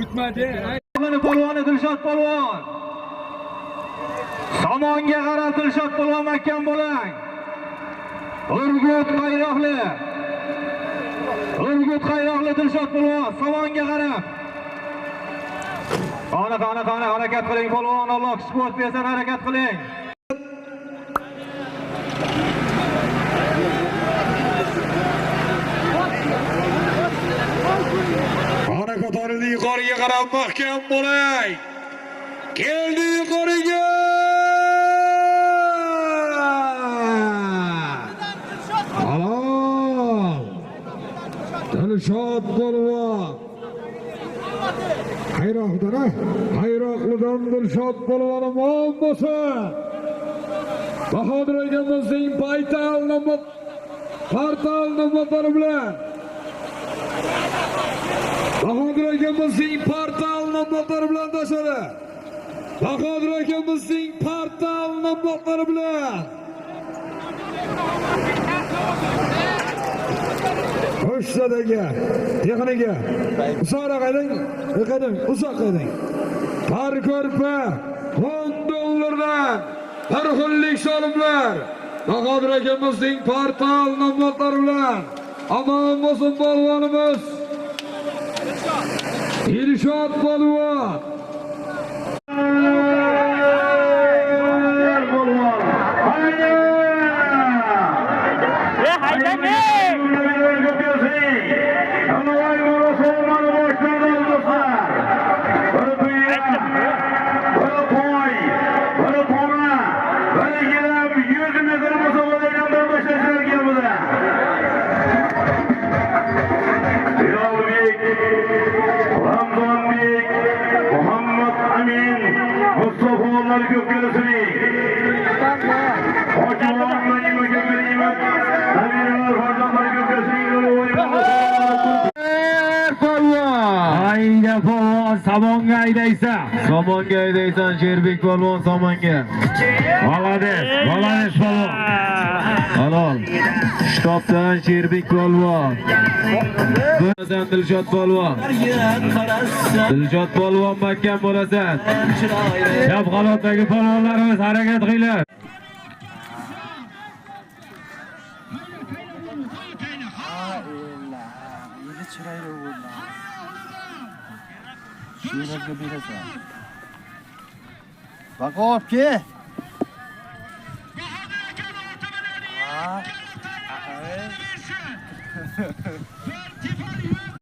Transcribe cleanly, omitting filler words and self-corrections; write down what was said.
O'tmadi. Polvoni Dilshod polvon. Somonga qarab Dilshod polvon mahkam bo'lang. Urgut qayroqli Dilshod polvon Somonga qarab. Qani harakat qiling polvon, Alloh sport bersin, harakat qiling. Harakatlarni yuqoriga qarab mahkam bo'ling. Keldi yuqoriga. Halol. Dilshod polvon. Hayroqlidan Dilshod polvon omon bo'lsin. Bahodir akamizning portal nomlari bilan Bahodir akamizning portal nomlari bilan tashladi. Bahodir akamizning portal nomlari bilan Qo'shdagi texnika uzoq qayding, uzoq qayding. Har ko'rpa $10 bir xillik solimlar. Bahodir akamizning portal nomlari bilan omon bo'lsin polvonimiz. Dilshod polvon. Somonga haydaysan Sherbek polvon Somonga. Молодец polvon. Halol. Shtobdan Sherbek polvon. Dilshod polvon. Dilshod polvon mahkam bo'lasan. Chap qanotdagi polvonlarimiz harakat qilinglar. Şuraya berasan. Baqov ke.